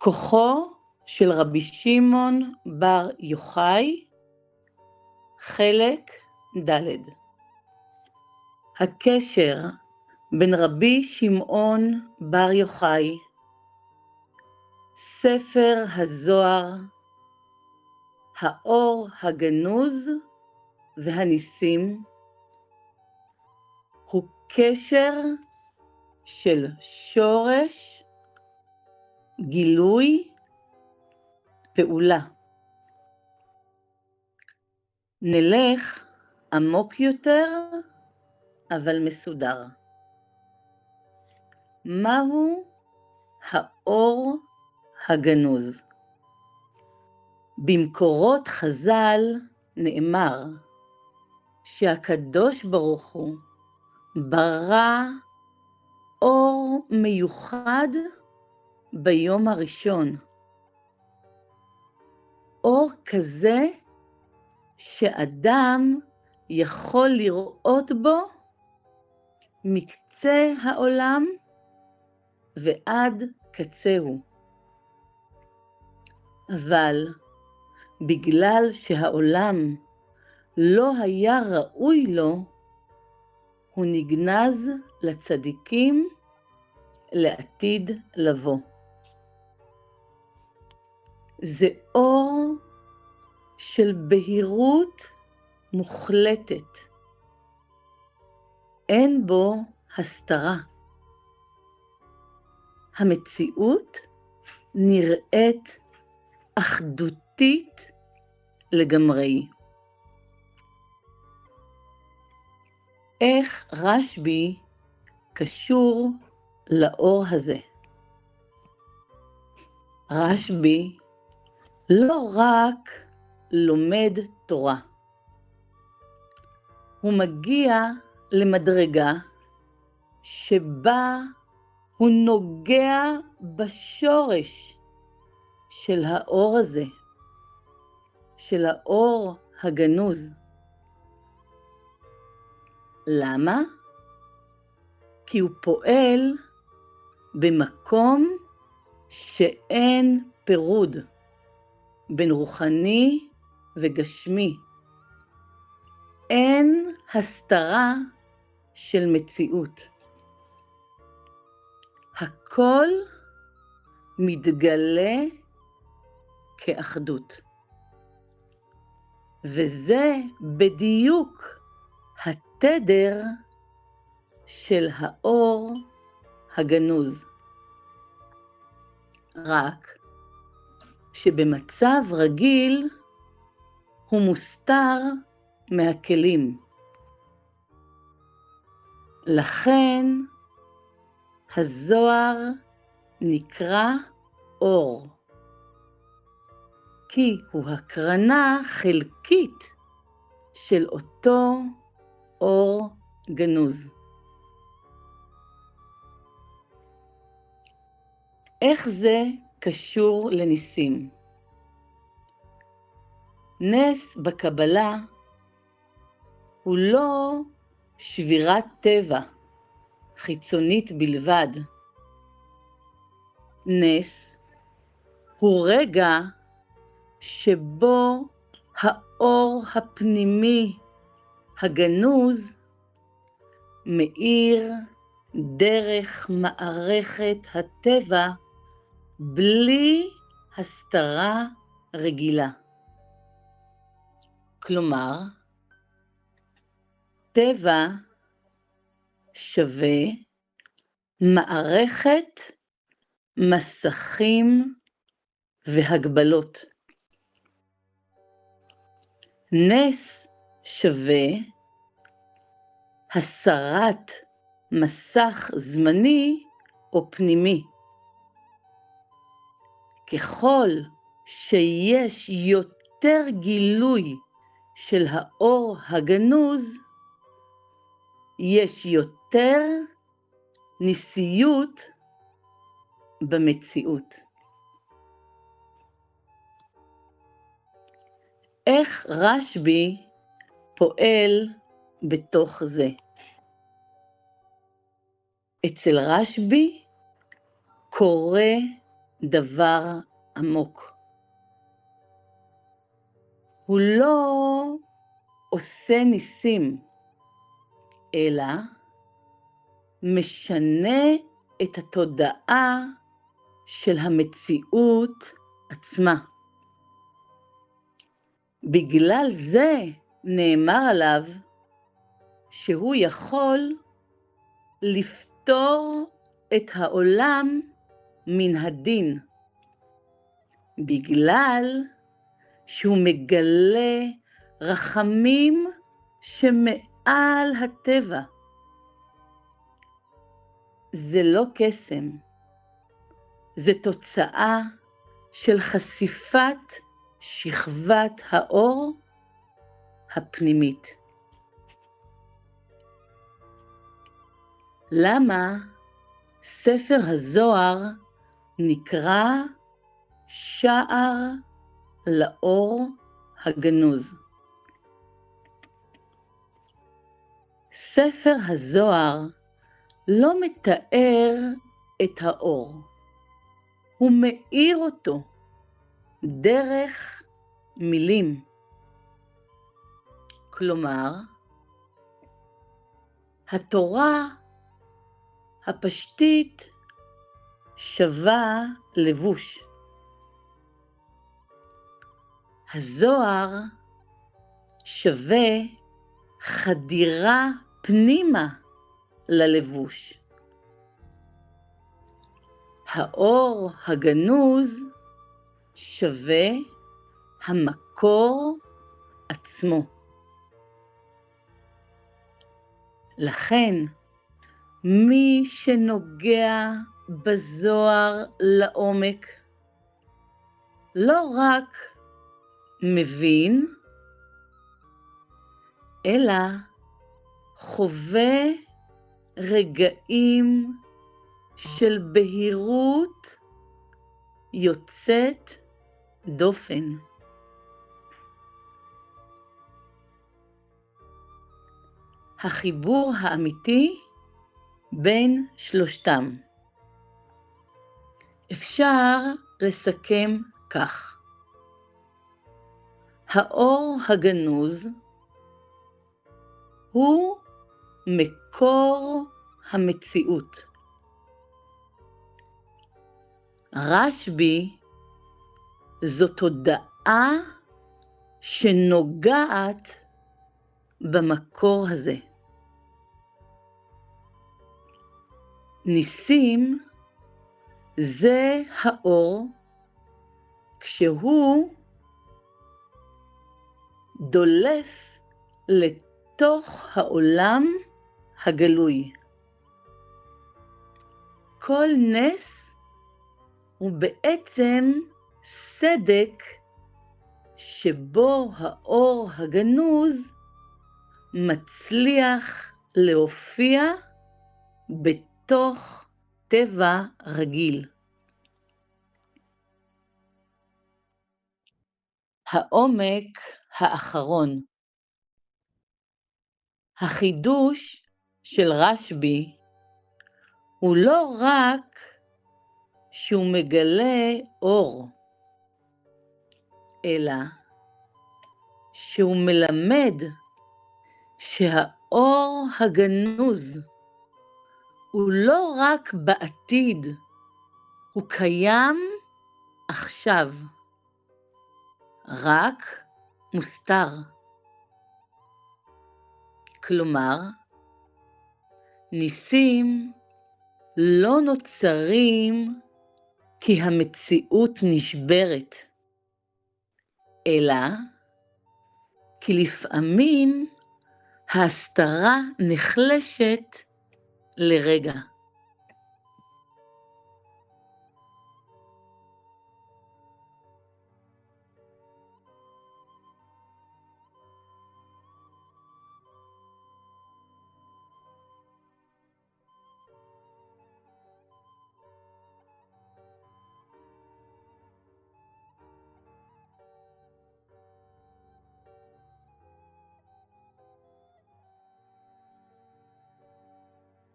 כוחו של רבי שמעון בר יוחאי, חלק ד'. הקשר בין רבי שמעון בר יוחאי, ספר הזוהר, האור הגנוז והניסים, הוא קשר של שורש, גילוי, פעולה. נלך עמוק יותר, אבל מסודר. מהו האור הגנוז? במקורות חז"ל נאמר שהקדוש ברוך הוא ברא אור מיוחד ביום הראשון. אור כזה שאדם יכול לראות בו מקצה העולם ועד קצהו. אבל בגלל שהעולם לא היה ראוי לו, הוא נגנז לצדיקים לעתיד לבוא. זה אור של בהירות מוחלטת. אין בו הסתרה. המציאות נראית אחדותית לגמרי. איך רשב"י קשור לאור הזה? רשב"י לא רק לומד תורה, הוא מגיע למדרגה שבה הוא נוגע בשורש של האור הזה, של האור הגנוז. למה? כי הוא פועל במקום שאין פירוד בין רוחני וגשמי. אין הסתרה של מציאות. הכל מתגלה כאחדות. וזה בדיוק התדר של האור הגנוז. רק שבמצב רגיל הוא מוסתר מהכלים. לכן הזוהר נקרא אור, כי הוא הקרנה חלקית של אותו אור גנוז. איך זה קשור לניסים? נס בקבלה הוא לא שבירת טבע חיצונית בלבד. נס הוא רגע שבו האור הפנימי הגנוז מאיר דרך מערכת הטבע בלי הסתרה רגילה. כלומר, טבע שווה מערכת מסכים והגבלות. נס שווה הסרת מסך זמני או פנימי. ככל שיש יותר גילוי של האור הגנוז, יש יותר ניסיות במציאות. איך רשב"י פועל בתוך זה? אצל רשב"י קורה דבר עמוק. הוא לא עושה ניסים, אלא משנה את התודעה של המציאות עצמה. בגלל זה נאמר עליו שהוא יכול לפתור את העולם מן הדין, בגלל שהוא מגלה רחמים שמעל הטבע. זה לא קסם, זה תוצאה של חשיפת שכבת האור הפנימית. למה ספר הזוהר נקרא שער לאור הגנוז? ספר הזוהר לא מתאר את האור, הוא מאיר אותו דרך מילים. כלומר, התורה הפשטית שווה לבוש. הזוהר שווה חדירה פנימה ללבוש. האור הגנוז שווה המקור עצמו. לכן, מי שנוגע בזוהר לעומק, לא רק מבין, אלא חווה רגעים של בהירות יוצאת דופן. החיבור האמיתי בין שלושתם. אפשר לסכם כך: האור הגנוז הוא מקור המציאות. רשב"י זו תודעה שנוגעת במקור הזה. ניסים זה האור כשהוא דולף לתוך העולם הגלוי. כל נס הוא בעצם סדק שבו האור הגנוז מצליח להופיע בתוך טבע רגיל. העומק האחרון. החידוש של רשב"י הוא לא רק שהוא מגלה אור, אלא שהוא מלמד שהאור הגנוז הוא לא רק בעתיד, הוא קיים עכשיו, רק מוסתר. כלומר, ניסים לא נוצרים כי המציאות נשברת, אלא כי לפעמים ההסתרה נחלשת לרגע.